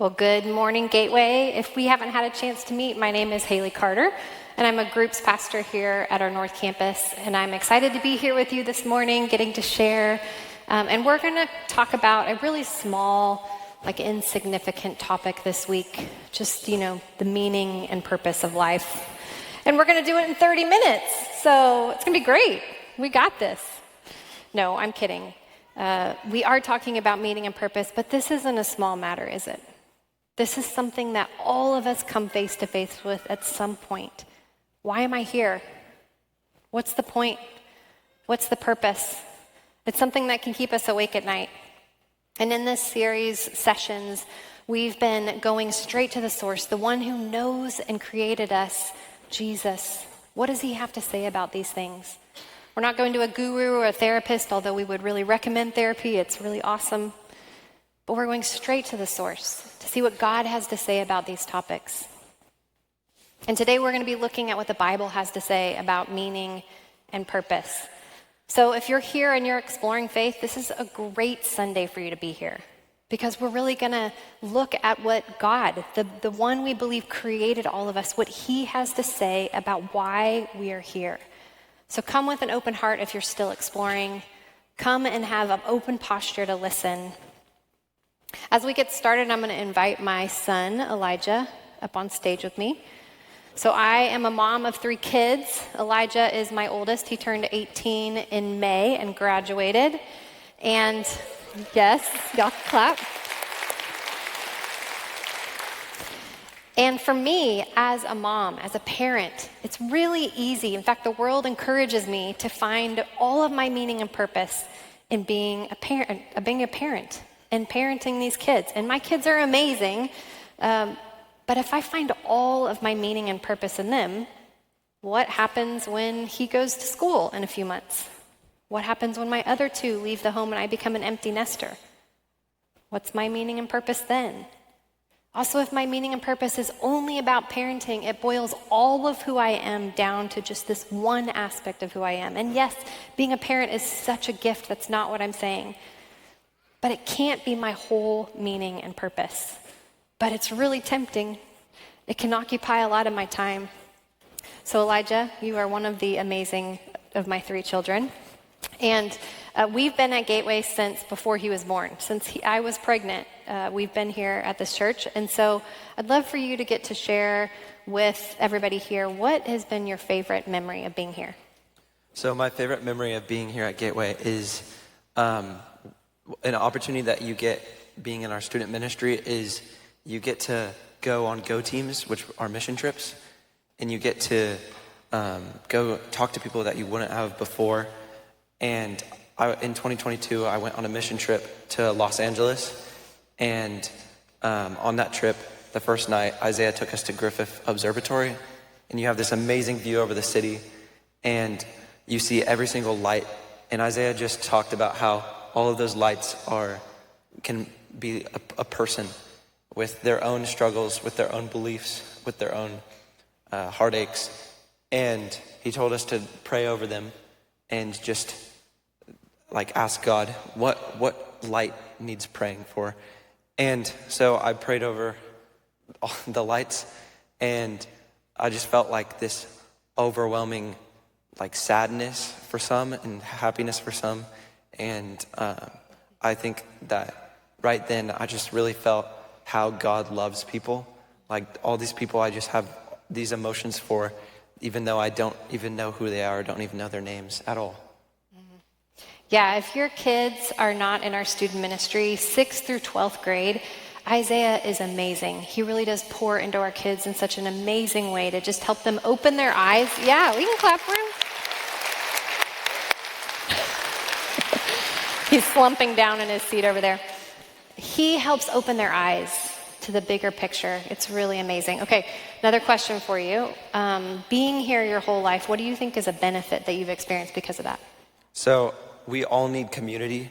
Well, good morning, Gateway. If we haven't had a chance to meet, my name is Haley Carter, and I'm a groups pastor here at our North Campus, and I'm excited to be here with you this morning, getting to share. And we're going to talk about a really small, insignificant topic this week, just, the meaning and purpose of life. And we're going to do it in 30 minutes, so it's going to be great. We got this. No, I'm kidding. We are talking about meaning and purpose, but this isn't a small matter, is it? This is something that all of us come face to face with at some point. Why am I here? What's the point? What's the purpose? It's something that can keep us awake at night. And in this series, sessions, we've been going straight to the source, the one who knows and created us, Jesus. What does he have to say about these things? We're not going to a guru or a therapist, although we would really recommend therapy. It's really awesome. But we're going straight to the source to see what God has to say about these topics. And today we're going to be looking at what the Bible has to say about meaning and purpose. So if you're here and you're exploring faith, this is a great Sunday for you to be here, because we're really going to look at what God, the one we believe created all of us, what he has to say about why we are here. So come with an open heart if you're still exploring. Come and have an open posture to listen. As we get started, I'm going to invite my son, Elijah, up on stage with me. So I am a mom of 3 kids. Elijah is my oldest. He turned 18 in May and graduated. And yes, y'all clap. And for me, as a mom, as a parent, it's really easy. In fact, the world encourages me to find all of my meaning and purpose in being a parent, and parenting these kids. And my kids are amazing. But if I find all of my meaning and purpose in them, what happens when he goes to school in a few months? What happens when my other 2 leave the home and I become an empty nester? What's my meaning and purpose then? Also, if my meaning and purpose is only about parenting, it boils all of who I am down to just this one aspect of who I am. And yes, being a parent is such a gift. That's not what I'm saying. But it can't be my whole meaning and purpose. But it's really tempting. It can occupy a lot of my time. So Elijah, you are one of the amazing of my 3 children. And we've been at Gateway since before he was born. Since I was pregnant, we've been here at this church. And so I'd love for you to get to share with everybody here, what has been your favorite memory of being here? So my favorite memory of being here at Gateway is an opportunity that you get being in our student ministry is you get to go on go teams, which are mission trips, and you get to go talk to people that you wouldn't have before. And in 2022, I went on a mission trip to Los Angeles, and on that trip, the first night, Isaiah took us to Griffith Observatory, and you have this amazing view over the city, and you see every single light. And Isaiah just talked about how all of those lights can be a person with their own struggles, with their own beliefs, with their own heartaches. And he told us to pray over them and just ask God what light needs praying for. And so I prayed over all the lights, and I just felt like this overwhelming sadness for some and happiness for some. And I think that right then I just really felt how God loves people. All these people I just have these emotions for, even though I don't even know who they are, don't even know their names at all. Yeah, if your kids are not in our student ministry, 6th through 12th grade, Isaiah is amazing. He really does pour into our kids in such an amazing way to just help them open their eyes. Yeah, we can clap for him. He's slumping down in his seat over there. He helps open their eyes to the bigger picture. It's really amazing. Okay, another question for you. Being here your whole life, what do you think is a benefit that you've experienced because of that? So we all need community.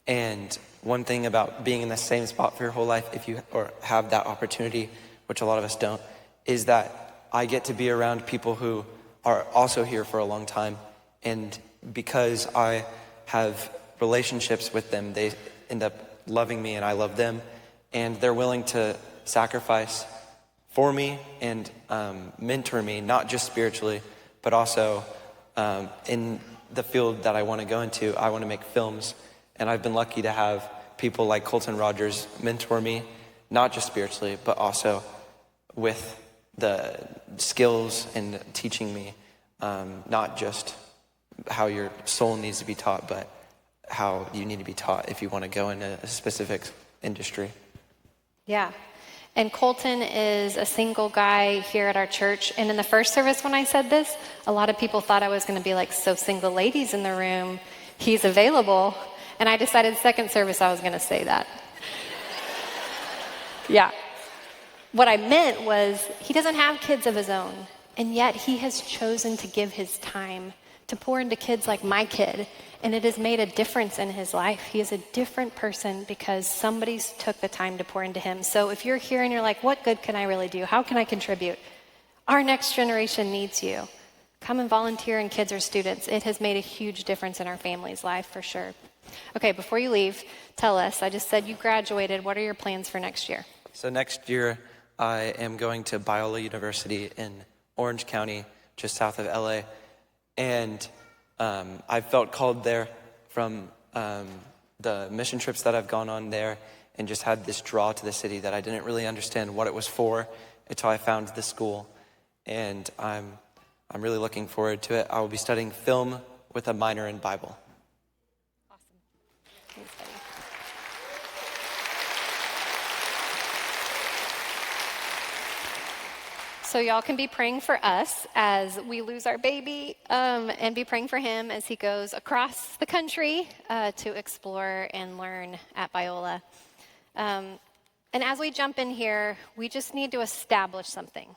And one thing about being in the same spot for your whole life, if you have that opportunity, which a lot of us don't, is that I get to be around people who are also here for a long time. And because I have relationships with them, they end up loving me and I love them. and they're willing to sacrifice for me and mentor me, not just spiritually, but also in the field that I want to go into. I want to make films, and I've been lucky to have people like Colton Rogers mentor me, not just spiritually, but also with the skills and teaching me not just how your soul needs to be taught, but how you need to be taught if you want to go into a specific industry. Yeah. And Colton is a single guy here at our church. And in the first service when I said this, a lot of people thought I was going to be like, so single ladies in the room, he's available. And I decided second service I was going to say that. Yeah. What I meant was he doesn't have kids of his own, and yet he has chosen to give his time to pour into kids like my kid, and it has made a difference in his life. He is a different person because somebody's took the time to pour into him. So if you're here and you're like, what good can I really do? How can I contribute? Our next generation needs you. Come and volunteer in kids or students. It has made a huge difference in our family's life for sure. Okay, before you leave, tell us, I just said you graduated. What are your plans for next year? So next year, I am going to Biola University in Orange County, just south of LA. And I felt called there from the mission trips that I've gone on there, and just had this draw to the city that I didn't really understand what it was for until I found the school. And I'm really looking forward to it. I will be studying film with a minor in Bible. Awesome. Thanks, buddy. So y'all can be praying for us as we lose our baby, and be praying for him as he goes across the country to explore and learn at Biola. And as we jump in here, we just need to establish something.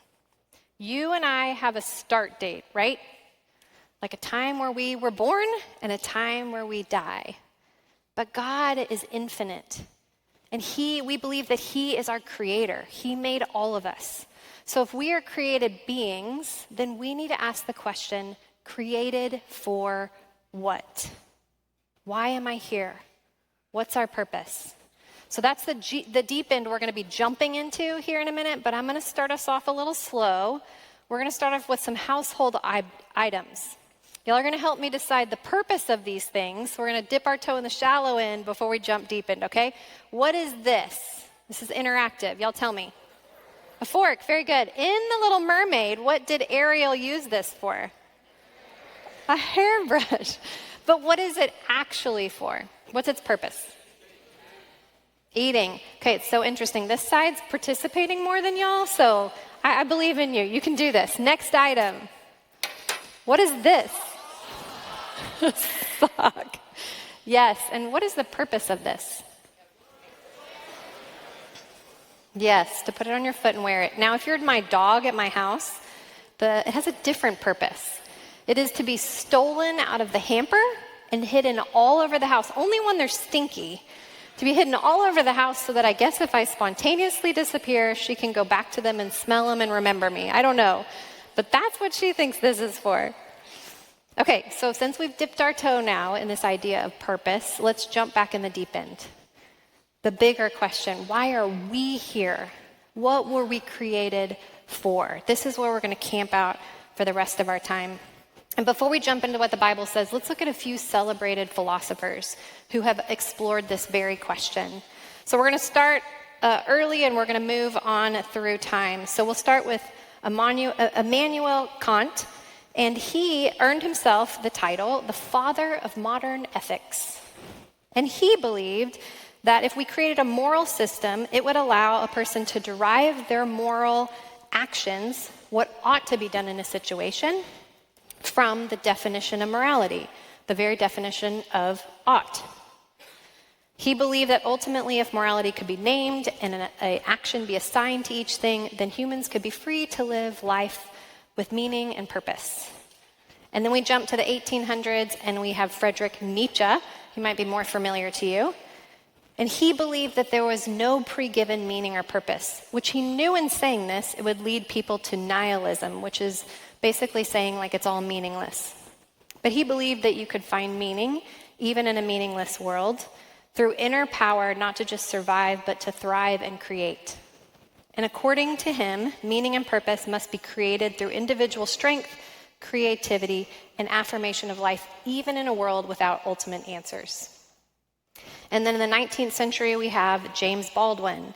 You and I have a start date, right? Like a time where we were born and a time where we die. But God is infinite, and we believe that he is our creator. He made all of us. So if we are created beings, then we need to ask the question, created for what? Why am I here? What's our purpose? So that's the deep end we're going to be jumping into here in a minute, but I'm going to start us off a little slow. We're going to start off with some household items. Y'all are going to help me decide the purpose of these things. We're going to dip our toe in the shallow end before we jump deep end, okay? What is this? This is interactive. Y'all tell me. A fork, very good. In The Little Mermaid, what did Ariel use this for? A hairbrush. But what is it actually for? What's its purpose? Eating. Okay, it's so interesting. This side's participating more than y'all, so I believe in you. You can do this. Next item. What is this? Sock. Yes, and what is the purpose of this? Yes, to put it on your foot and wear it. Now, if you're my dog at my house, it has a different purpose. It is to be stolen out of the hamper and hidden all over the house, only when they're stinky. To be hidden all over the house so that I guess if I spontaneously disappear, she can go back to them and smell them and remember me. I don't know. But that's what she thinks this is for. Okay, so since we've dipped our toe now in this idea of purpose, let's jump back in the deep end. The bigger question, why are we here? What were we created for? This is where we're going to camp out for the rest of our time. And before we jump into what the Bible says, let's look at a few celebrated philosophers who have explored this very question. So we're going to start early and we're going to move on through time. So we'll start with Immanuel Kant, and he earned himself the title, the father of modern ethics. And he believed that if we created a moral system, it would allow a person to derive their moral actions, what ought to be done in a situation, from the definition of morality, the very definition of ought. He believed that ultimately if morality could be named and an action be assigned to each thing, then humans could be free to live life with meaning and purpose. And then we jump to the 1800s and we have Friedrich Nietzsche. He might be more familiar to you. And he believed that there was no pre-given meaning or purpose, which he knew in saying this, it would lead people to nihilism, which is basically saying like it's all meaningless. But he believed that you could find meaning even in a meaningless world, through inner power, not to just survive, but to thrive and create. And according to him, meaning and purpose must be created through individual strength, creativity, and affirmation of life, even in a world without ultimate answers. And then in the 19th century, we have James Baldwin.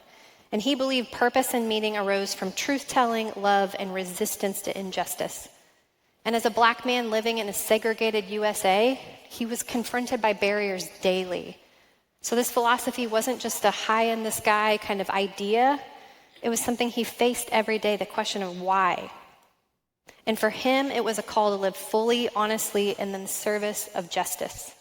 And he believed purpose and meaning arose from truth-telling, love, and resistance to injustice. And as a black man living in a segregated USA, he was confronted by barriers daily. So this philosophy wasn't just a high-in-the-sky kind of idea. It was something he faced every day, the question of why. And for him, it was a call to live fully, honestly, and in the service of justice.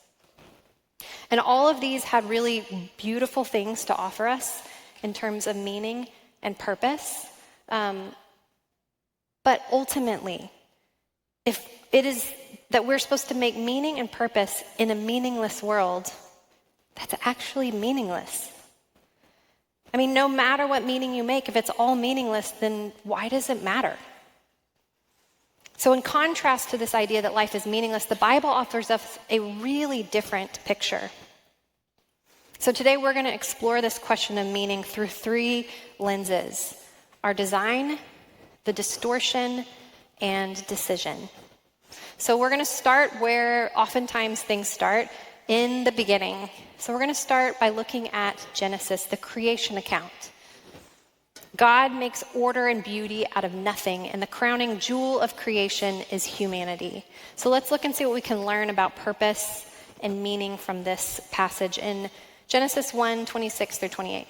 And all of these had really beautiful things to offer us in terms of meaning and purpose. But ultimately, if it is that we're supposed to make meaning and purpose in a meaningless world, that's actually meaningless. I mean, no matter what meaning you make, if it's all meaningless, then why does it matter? So in contrast to this idea that life is meaningless, the Bible offers us a really different picture. So today we're going to explore this question of meaning through three lenses: our design, the distortion, and decision. So we're going to start where oftentimes things start, in the beginning. So we're going to start by looking at Genesis, the creation account. God makes order and beauty out of nothing, and the crowning jewel of creation is humanity. So let's look and see what we can learn about purpose and meaning from this passage in Genesis 1:26 through 28.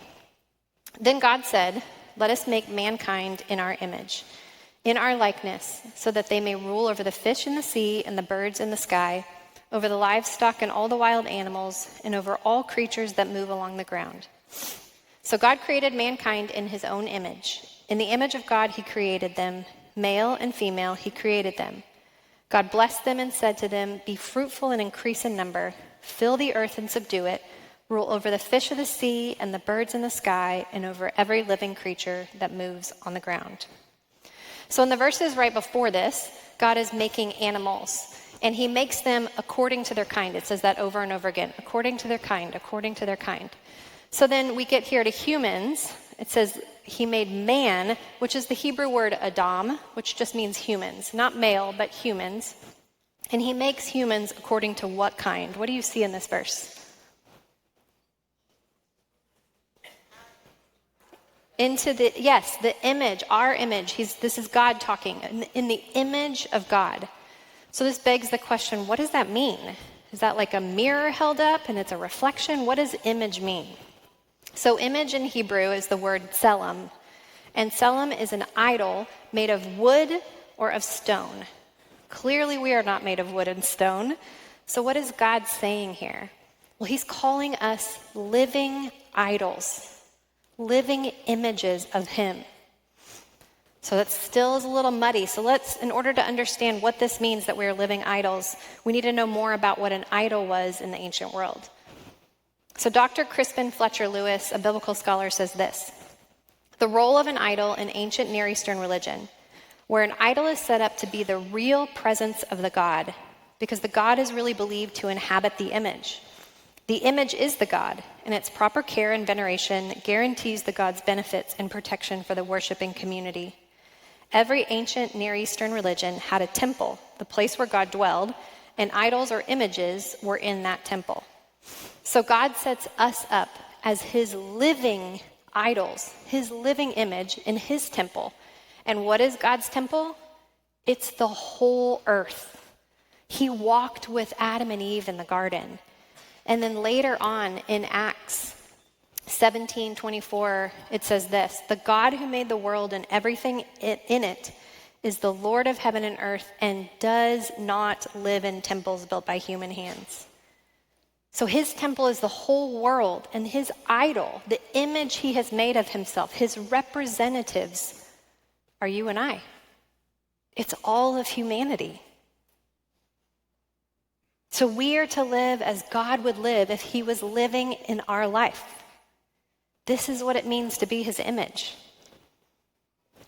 Then God said, "Let us make mankind in our image, in our likeness, so that they may rule over the fish in the sea and the birds in the sky, over the livestock and all the wild animals, and over all creatures that move along the ground." So God created mankind in his own image. In the image of God, he created them. Male and female, he created them. God blessed them and said to them, "Be fruitful and increase in number. Fill the earth and subdue it. Rule over the fish of the sea and the birds in the sky, and over every living creature that moves on the ground." So in the verses right before this, God is making animals. And he makes them according to their kind. It says that over and over again. According to their kind, according to their kind. So then we get here to humans. It says he made man, which is the Hebrew word Adam, which just means humans. Not male, but humans. And he makes humans according to what kind? What do you see in this verse? The image, our image. This is God talking. In the image of God. So this begs the question, what does that mean? Is that like a mirror held up and it's a reflection? What does image mean? So image in Hebrew is the word tselem. And tselem is an idol made of wood or of stone. Clearly we are not made of wood and stone. So what is God saying here? Well, he's calling us living idols, living images of him. So that still is a little muddy. So in order to understand what this means that we are living idols, we need to know more about what an idol was in the ancient world. So Dr. Crispin Fletcher Lewis, a biblical scholar, says this: "The role of an idol in ancient Near Eastern religion, where an idol is set up to be the real presence of the god, because the god is really believed to inhabit the image. The image is the god, and its proper care and veneration guarantees the god's benefits and protection for the worshiping community. Every ancient Near Eastern religion had a temple, the place where God dwelled, and idols or images were in that temple. So God sets us up as his living idols, his living image in his temple. And what is God's temple? It's the whole earth. He walked with Adam and Eve in the garden. And then later on in Acts 17:24, it says this: "The God who made the world and everything in it is the Lord of heaven and earth and does not live in temples built by human hands." So his temple is the whole world, and his idol, the image he has made of himself, his representatives, are you and I. It's all of humanity. So we are to live as God would live if he was living in our life. This is what it means to be his image.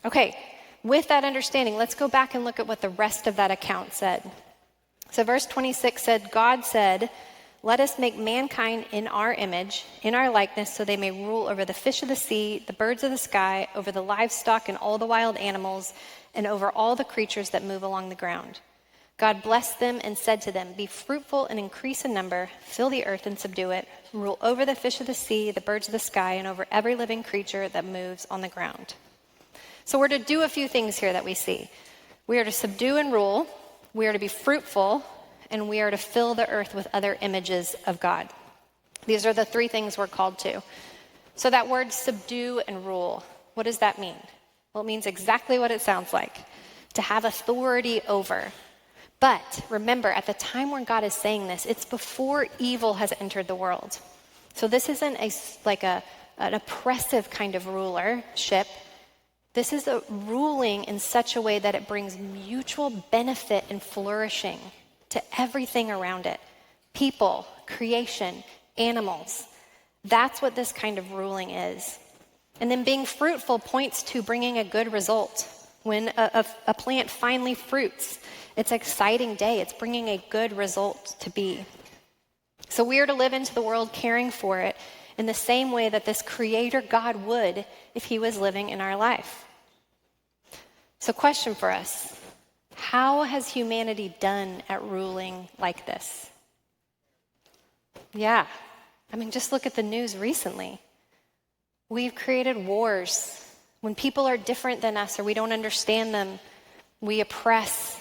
Okay, with that understanding, let's go back and look at what the rest of that account said. So verse 26 said, God said, Let us make mankind in our image, in our likeness, so they may rule over the fish of the sea, the birds of the sky, over the livestock and all the wild animals, and over all the creatures that move along the ground. God blessed them and said to them, be fruitful and increase in number, fill the earth and subdue it, rule over the fish of the sea, the birds of the sky, and over every living creature that moves on the ground. So we're to do a few things here that we see. We are to subdue and rule, we are to be fruitful, and we are to fill the earth with other images of God. These are the three things we're called to. So that word subdue and rule, what does that mean? Well, it means exactly what it sounds like, to have authority over. But remember, at the time when God is saying this, it's before evil has entered the world. So this isn't an oppressive kind of rulership. This is a ruling in such a way that it brings mutual benefit and flourishing to everything around it. People, creation, animals. That's what this kind of ruling is. And then being fruitful points to bringing a good result. When a plant finally fruits, it's an exciting day. It's bringing a good result to be. So we are to live into the world caring for it in the same way that this creator God would if he was living in our life. So question for us. How has humanity done at ruling like this? Yeah, just look at the news recently. We've created wars. When people are different than us or we don't understand them, we oppress.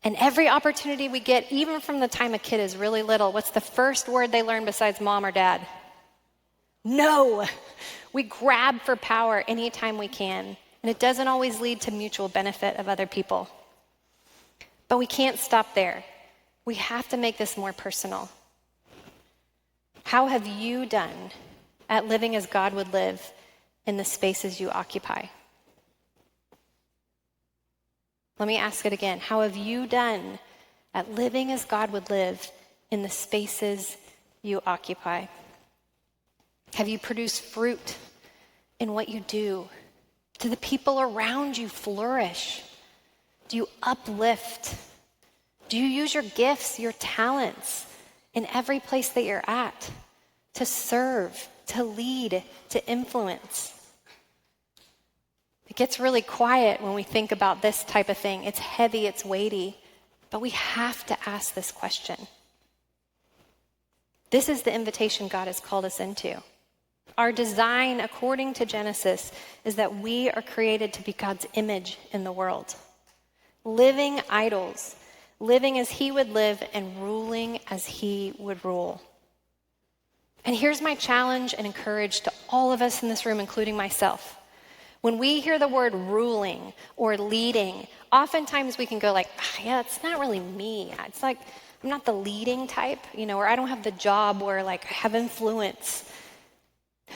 And every opportunity we get, even from the time a kid is really little, what's the first word they learn besides mom or dad? No. We grab for power anytime we can. And it doesn't always lead to mutual benefit of other people. But we can't stop there. We have to make this more personal. How have you done at living as God would live in the spaces you occupy? Let me ask it again. How have you done at living as God would live in the spaces you occupy? Have you produced fruit in what you do? Do the people around you flourish? Do you uplift? Do you use your gifts, your talents in every place that you're at to serve, to lead, to influence? It gets really quiet when we think about this type of thing. It's heavy, it's weighty, but we have to ask this question. This is the invitation God has called us into. Our design, according to Genesis, is that we are created to be God's image in the world. Living idols, living as he would live and ruling as he would rule. And here's my challenge and encourage to all of us in this room, including myself. When we hear the word ruling or leading, oftentimes we can go like, yeah, it's not really me. It's like, I'm not the leading type, or I don't have the job where I have influence.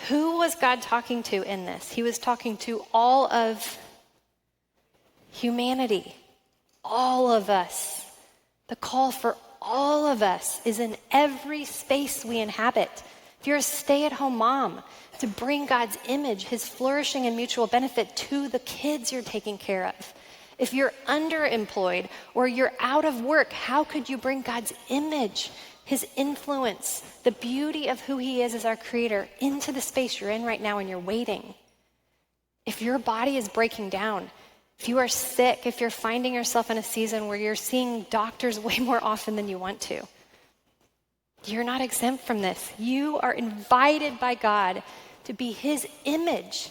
Who was God talking to in this? He was talking to all of humanity. All of us. The call for all of us is in every space we inhabit. If you're a stay-at-home mom, to bring God's image, his flourishing and mutual benefit to the kids you're taking care of. If you're underemployed or you're out of work, how could you bring God's image, his influence, the beauty of who he is as our creator into the space you're in right now and you're waiting? If your body is breaking down, if you are sick, if you're finding yourself in a season where you're seeing doctors way more often than you want to, you're not exempt from this. You are invited by God to be his image.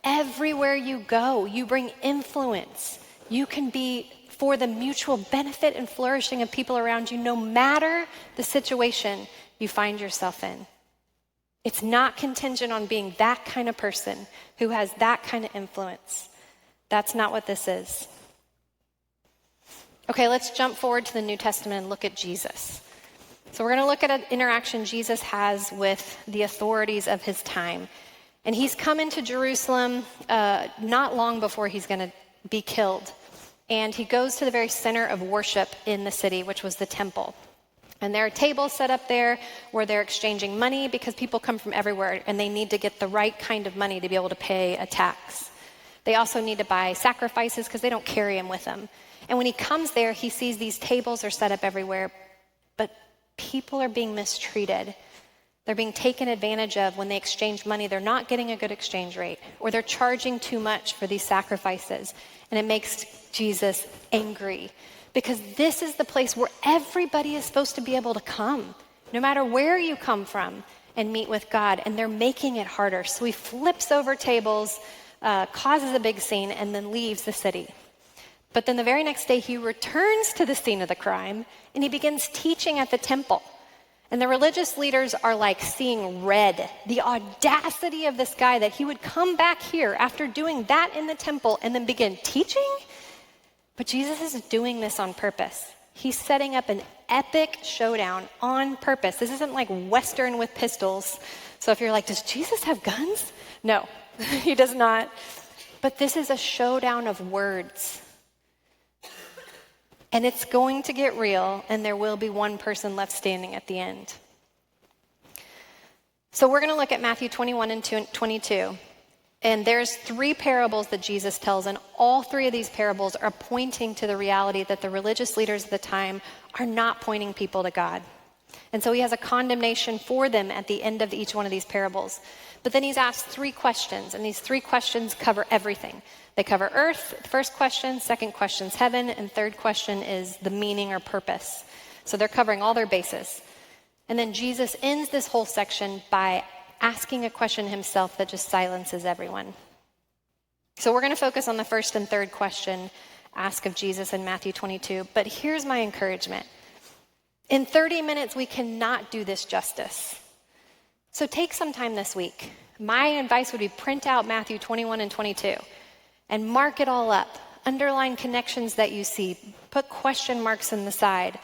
Everywhere you go, you bring influence. You can be for the mutual benefit and flourishing of people around you, no matter the situation you find yourself in. It's not contingent on being that kind of person who has that kind of influence. That's not what this is. Okay, let's jump forward to the New Testament and look at Jesus. So we're going to look at an interaction Jesus has with the authorities of his time. And he's come into Jerusalem not long before he's going to be killed. And he goes to the very center of worship in the city, which was the temple. And there are tables set up there where they're exchanging money because people come from everywhere and they need to get the right kind of money to be able to pay a tax. They also need to buy sacrifices because they don't carry them with them. And when he comes there, he sees these tables are set up everywhere, but People are being mistreated. They're being taken advantage of when they exchange money. They're not getting a good exchange rate, or they're charging too much for these sacrifices. And it makes Jesus angry, because this is the place where everybody is supposed to be able to come, no matter where you come from, and meet with God. And they're making it harder. So he flips over tables, causes a big scene, and then leaves the city. But then the very next day, he returns to the scene of the crime, and he begins teaching at the temple. And the religious leaders are like seeing red. The audacity of this guy, that he would come back here after doing that in the temple and then begin teaching. But Jesus is doing this on purpose. He's setting up an epic showdown on purpose. This isn't like Western with pistols. So if you're like, does Jesus have guns? No, he does not. But this is a showdown of words. And it's going to get real, and there will be one person left standing at the end. So we're going to look at Matthew 21 and 22. And there's 3 parables that Jesus tells, and all 3 of these parables are pointing to the reality that the religious leaders of the time are not pointing people to God. And so he has a condemnation for them at the end of each one of these parables. But then he's asked 3 questions, and these 3 questions cover everything. They cover earth, first question, second question is heaven, and third question is the meaning or purpose. So they're covering all their bases. And then Jesus ends this whole section by asking a question himself that just silences everyone. So we're going to focus on the first and third question asked of Jesus in Matthew 22. But here's my encouragement. In 30 minutes, we cannot do this justice. So take some time this week. My advice would be print out Matthew 21 and 22 and mark it all up. Underline connections that you see. Put question marks in the side.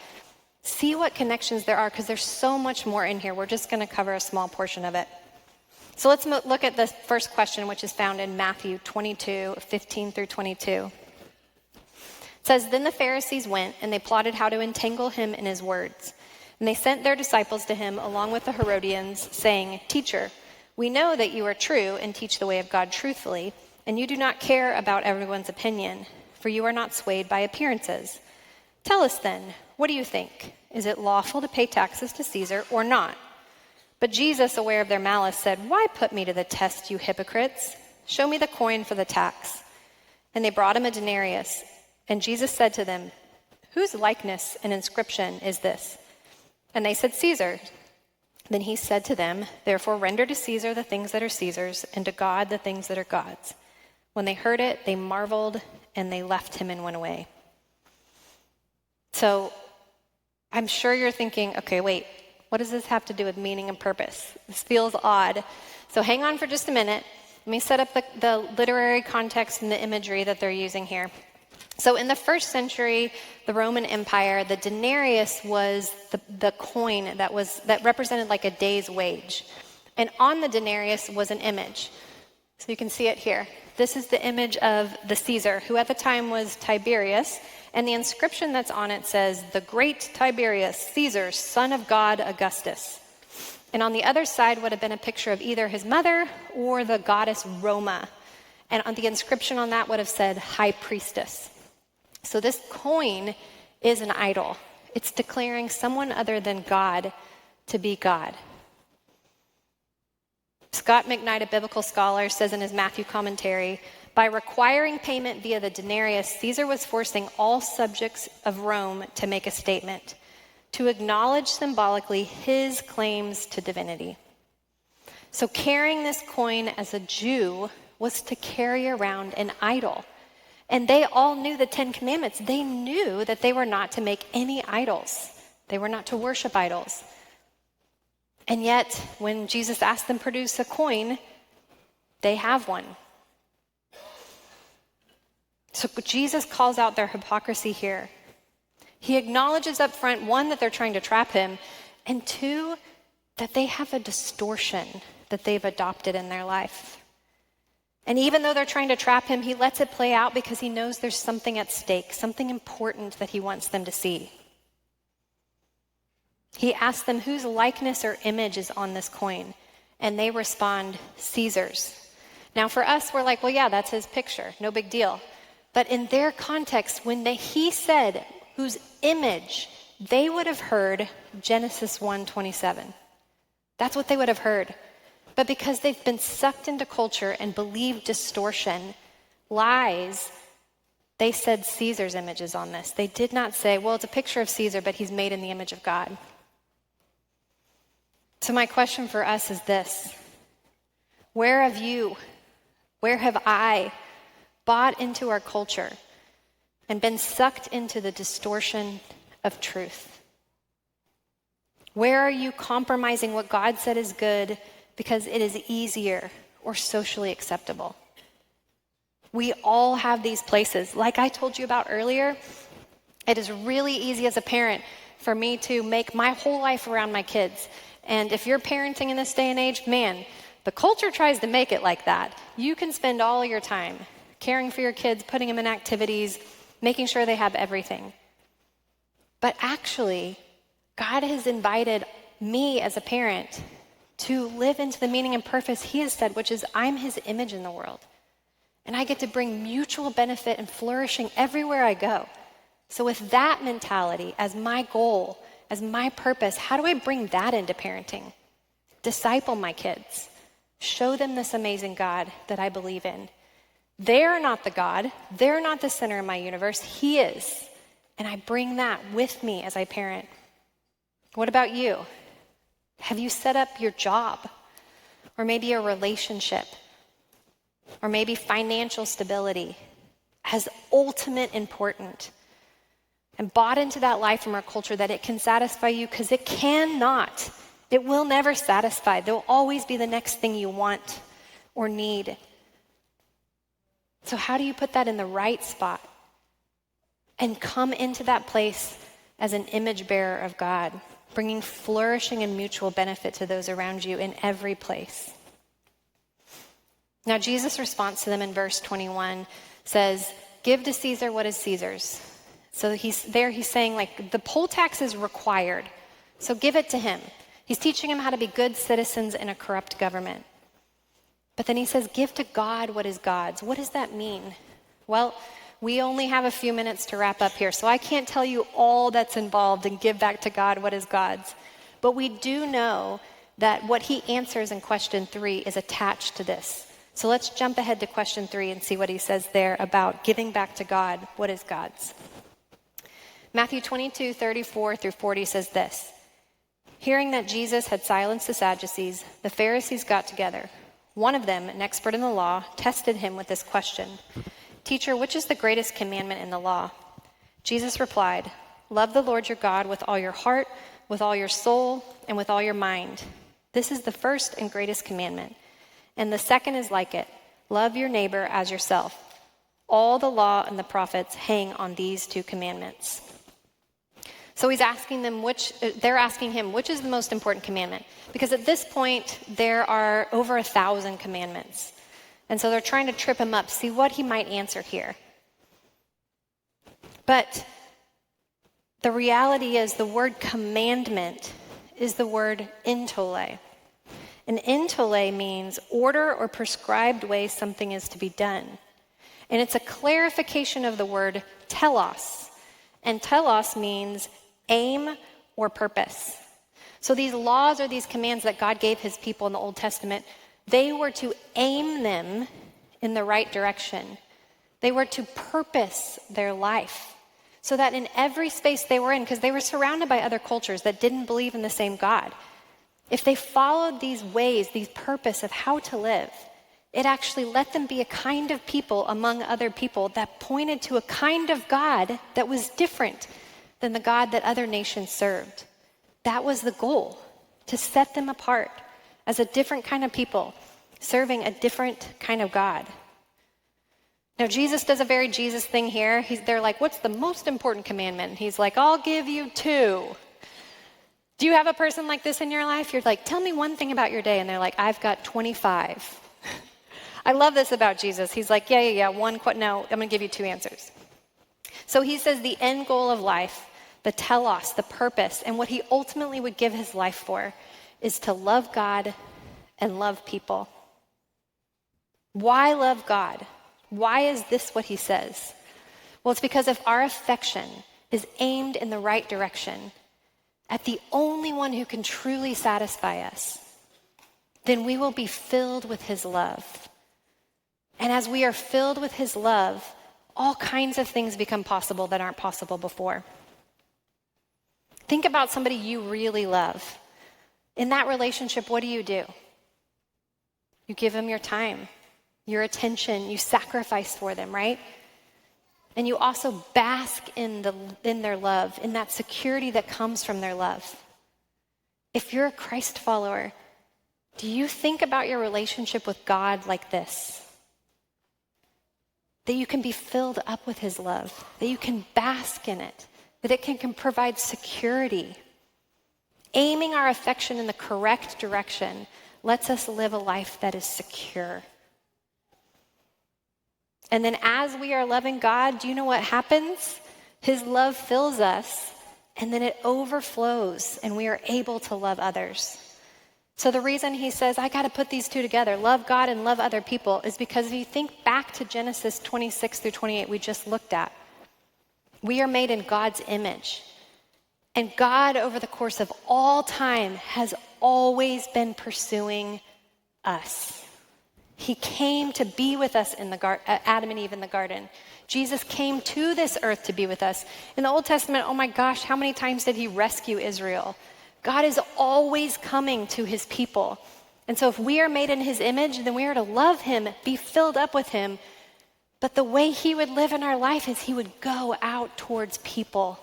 See what connections there are, because there's so much more in here. We're just going to cover a small portion of it. So let's look at the first question, which is found in Matthew 22, 15 through 22. It says, "Then the Pharisees went, and they plotted how to entangle him in his words. And they sent their disciples to him along with the Herodians, saying, 'Teacher, we know that you are true and teach the way of God truthfully, and you do not care about everyone's opinion, for you are not swayed by appearances. Tell us then, what do you think? Is it lawful to pay taxes to Caesar or not?' But Jesus, aware of their malice, said, 'Why put me to the test, you hypocrites? Show me the coin for the tax.' And they brought him a denarius. And Jesus said to them, 'Whose likeness and inscription is this?' And they said, 'Caesar.' Then he said to them, 'Therefore render to Caesar the things that are Caesar's, and to God the things that are God's.' When they heard it, they marveled, and they left him and went away." So I'm sure you're thinking, okay, wait, what does this have to do with meaning and purpose? This feels odd. So hang on for just a minute. Let me set up the literary context and the imagery that they're using here. So in the first century, the Roman Empire, the denarius was the coin that represented like a day's wage. And on the denarius was an image. So you can see it here. This is the image of the Caesar, who at the time was Tiberius. And the inscription that's on it says, "The great Tiberius, Caesar, son of God Augustus." And on the other side would have been a picture of either his mother or the goddess Roma. And on the inscription on that would have said, "High Priestess." So this coin is an idol. It's declaring someone other than God to be God. Scott McKnight, a biblical scholar, says in his Matthew commentary, "By requiring payment via the denarius, Caesar was forcing all subjects of Rome to make a statement, to acknowledge symbolically his claims to divinity." So carrying this coin as a Jew was to carry around an idol. And they all knew the 10 Commandments. They knew that they were not to make any idols. They were not to worship idols. And yet, when Jesus asked them to produce a coin, they have one. So Jesus calls out their hypocrisy here. He acknowledges up front, 1, that they're trying to trap him, and 2, that they have a distortion that they've adopted in their life. And even though they're trying to trap him, he lets it play out because he knows there's something at stake, something important that he wants them to see. He asks them whose likeness or image is on this coin, and they respond, "Caesar's." Now for us, we're like, well, yeah, that's his picture, no big deal. But in their context, when he said, "Whose image they would have heard Genesis 1:27. That's what they would have heard. But because they've been sucked into culture and believed distortion, lies, they said Caesar's image is on this. They did not say, well, it's a picture of Caesar, but he's made in the image of God. So my question for us is this: where have I bought into our culture and been sucked into the distortion of truth? Where are you compromising what God said is good because it is easier or socially acceptable? We all have these places. Like I told you about earlier, it is really easy as a parent for me to make my whole life around my kids. And if you're parenting in this day and age, man, the culture tries to make it like that. You can spend all your time caring for your kids, putting them in activities, making sure they have everything. But actually, God has invited me as a parent to live into the meaning and purpose he has said, which is I'm his image in the world. And I get to bring mutual benefit and flourishing everywhere I go. So with that mentality as my goal, as my purpose, how do I bring that into parenting? Disciple my kids. Show them this amazing God that I believe in. They're not the God. They're not the center of my universe. He is. And I bring that with me as I parent. What about you? Have you set up your job? Or maybe a relationship? Or maybe financial stability as ultimate important? And bought into that life from our culture that it can satisfy you, because it cannot. It will never satisfy. There'll always be the next thing you want or need. So how do you put that in the right spot and come into that place as an image bearer of God, bringing flourishing and mutual benefit to those around you in every place? Now, Jesus' response to them in verse 21 says, give to Caesar what is Caesar's. So he's saying, like, the poll tax is required, so give it to him. He's teaching him how to be good citizens in a corrupt government. But then he says, give to God what is God's. What does that mean? Well, we only have a few minutes to wrap up here, so I can't tell you all that's involved in give back to God what is God's. But we do know that what he answers in question 3 is attached to this. So let's jump ahead to question 3 and see what he says there about giving back to God what is God's. Matthew 22:34-40 says this: hearing that Jesus had silenced the Sadducees, the Pharisees got together. One of them, an expert in the law, tested him with this question: teacher, which is the greatest commandment in the law? Jesus replied, love the Lord your God with all your heart, with all your soul, and with all your mind. This is the first and greatest commandment. And the second is like it: love your neighbor as yourself. All the law and the prophets hang on these 2 commandments. So they're asking him, which is the most important commandment? Because at this point, there are over 1,000 commandments. And so they're trying to trip him up, see what he might answer here. But the reality is the word commandment is the word intole. And intole means order or prescribed way something is to be done. And it's a clarification of the word telos. And telos means aim or purpose. So these laws or these commands that God gave his people in the Old Testament, they were to aim them in the right direction. They were to purpose their life so that in every space they were in, because they were surrounded by other cultures that didn't believe in the same God, if they followed these ways, these purpose of how to live, it actually let them be a kind of people among other people that pointed to a kind of God that was different than the God that other nations served. That was the goal, to set them apart as a different kind of people, serving a different kind of God. Now, Jesus does a very Jesus thing here. They're like, what's the most important commandment? And he's like, I'll give you 2. Do you have a person like this in your life? You're like, tell me one thing about your day. And they're like, I've got 25. I love this about Jesus. He's like, yeah. No, I'm going to give you 2 answers. So he says the end goal of life, the telos, the purpose, and what he ultimately would give his life for is to love God and love people. Why love God? Why is this what he says? Well, it's because if our affection is aimed in the right direction, at the only one who can truly satisfy us, then we will be filled with his love. And as we are filled with his love, all kinds of things become possible that aren't possible before. Think about somebody you really love. In that relationship, what do? You give them your time, your attention, you sacrifice for them, right? And you also bask in their love, in that security that comes from their love. If you're a Christ follower, do you think about your relationship with God like this? That you can be filled up with his love, that you can bask in it, that it can provide security. Aiming our affection in the correct direction lets us live a life that is secure. And then as we are loving God, do you know what happens? His love fills us, and then it overflows, and we are able to love others. So the reason he says, I got to put these two together, love God and love other people, is because if you think back to Genesis 26 through 28 we just looked at, we are made in God's image. And God, over the course of all time, has always been pursuing us. He came to be with us in Adam and Eve in the garden. Jesus came to this earth to be with us. In the Old Testament, oh my gosh, how many times did he rescue Israel? God is always coming to his people. And so if we are made in his image, then we are to love him, be filled up with him. But the way he would live in our life is he would go out towards people.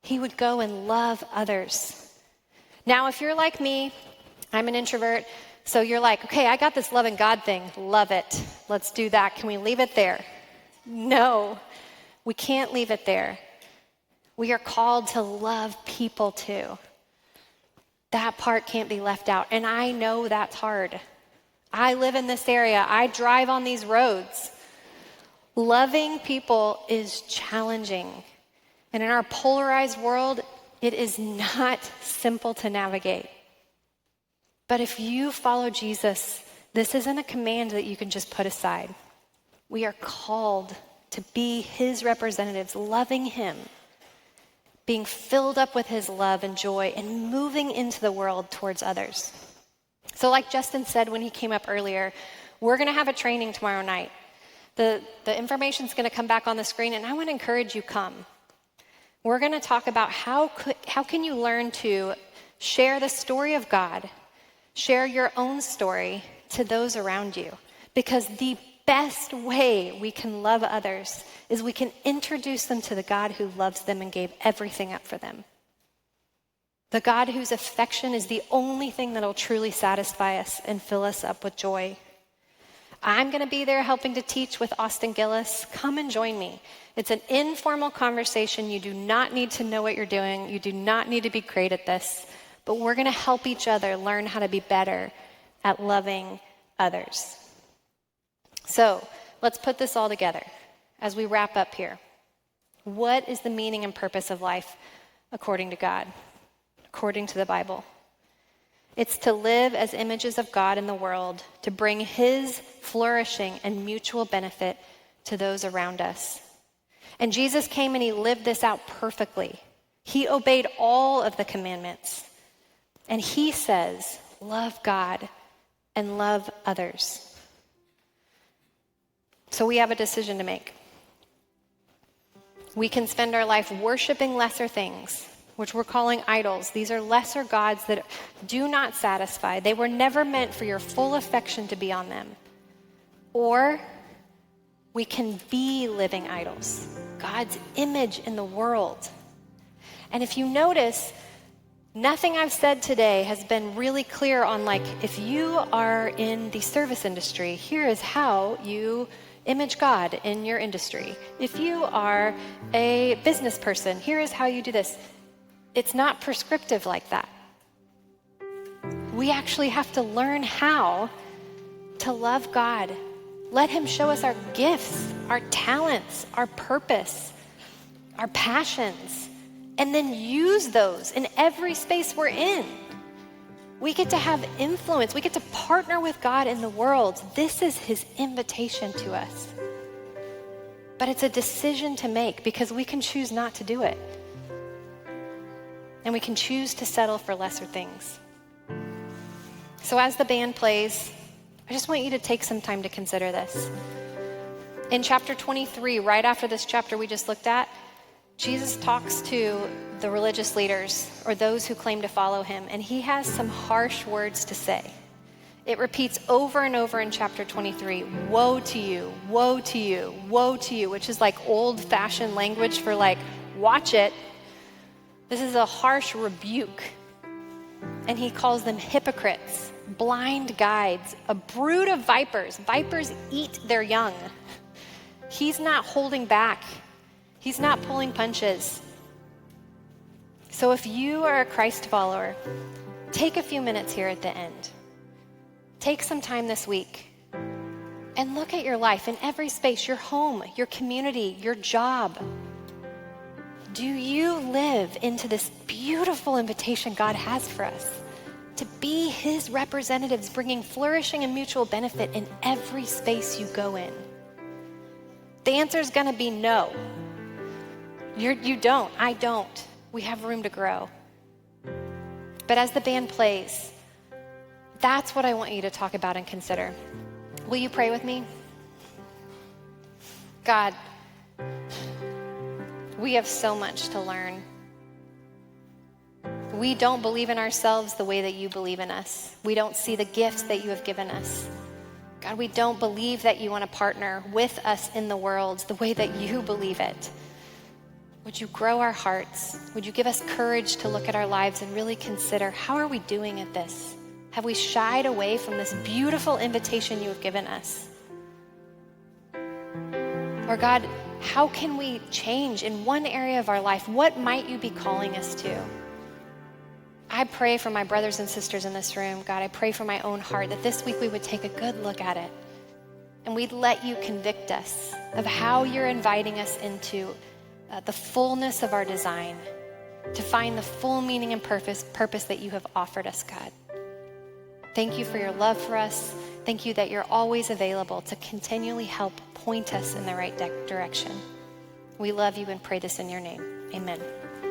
He would go and love others. Now, if you're like me, I'm an introvert, so you're like, okay, I got this loving God thing. Love it. Let's do that. Can we leave it there? No, we can't leave it there. We are called to love people too. That part can't be left out. And I know that's hard. I live in this area. I drive on these roads. Loving people is challenging. And in our polarized world, it is not simple to navigate. But if you follow Jesus, this isn't a command that you can just put aside. We are called to be his representatives, loving him, being filled up with his love and joy, and moving into the world towards others. So like Justin said when he came up earlier, we're going to have a training tomorrow night. The information's going to come back on the screen, and I want to encourage you come. We're going to talk about how can you learn to share the story of God, share your own story to those around you. Because the best way we can love others is we can introduce them to the God who loves them and gave everything up for them. The God whose affection is the only thing that will truly satisfy us and fill us up with joy. I'm going to be there helping to teach with Austin Gillis. Come and join me. It's an informal conversation. You do not need to know what you're doing. You do not need to be great at this. But we're going to help each other learn how to be better at loving others. So let's put this all together as we wrap up here. What is the meaning and purpose of life according to God, according to the Bible? It's to live as images of God in the world, to bring his flourishing and mutual benefit to those around us. And Jesus came and he lived this out perfectly. He obeyed all of the commandments. And he says, love God and love others. So we have a decision to make. We can spend our life worshiping lesser things, which we're calling idols. These are lesser gods that do not satisfy. They were never meant for your full affection to be on them. Or we can be living idols, God's image in the world. And if you notice, nothing I've said today has been really clear on, like, if you are in the service industry, here is how you image God in your industry. If you are a business person, here is how you do this. It's not prescriptive like that. We actually have to learn how to love God. Let him show us our gifts, our talents, our purpose, our passions, and then use those in every space we're in. We get to have influence. We get to partner with God in the world. This is his invitation to us. But it's a decision to make because we can choose not to do it. And we can choose to settle for lesser things. So as the band plays, I just want you to take some time to consider this. In chapter 23, right after this chapter we just looked at, Jesus talks to the religious leaders or those who claim to follow him, and he has some harsh words to say. It repeats over and over in chapter 23, woe to you, woe to you, woe to you, which is like old-fashioned language for like, watch it. This is a harsh rebuke. And he calls them hypocrites, blind guides, a brood of vipers. Vipers eat their young. He's not holding back. He's not pulling punches. So if you are a Christ follower, take a few minutes here at the end. Take some time this week and look at your life in every space, your home, your community, your job. Do you live into this beautiful invitation God has for us to be his representatives, bringing flourishing and mutual benefit in every space you go in? The answer is going to be no. You don't. I don't. We have room to grow. But as the band plays, that's what I want you to talk about and consider. Will you pray with me? God, we have so much to learn. We don't believe in ourselves the way that you believe in us. We don't see the gifts that you have given us. God, we don't believe that you want to partner with us in the world the way that you believe it. Would you grow our hearts? Would you give us courage to look at our lives and really consider, how are we doing at this? Have we shied away from this beautiful invitation you have given us? Or God, how can we change in one area of our life? What might you be calling us to? I pray for my brothers and sisters in this room. God, I pray for my own heart that this week we would take a good look at it and we'd let you convict us of how you're inviting us into the fullness of our design, to find the full meaning and purpose that you have offered us, God. Thank you for your love for us. Thank you that you're always available to continually help point us in the right direction. We love you and pray this in your name. Amen.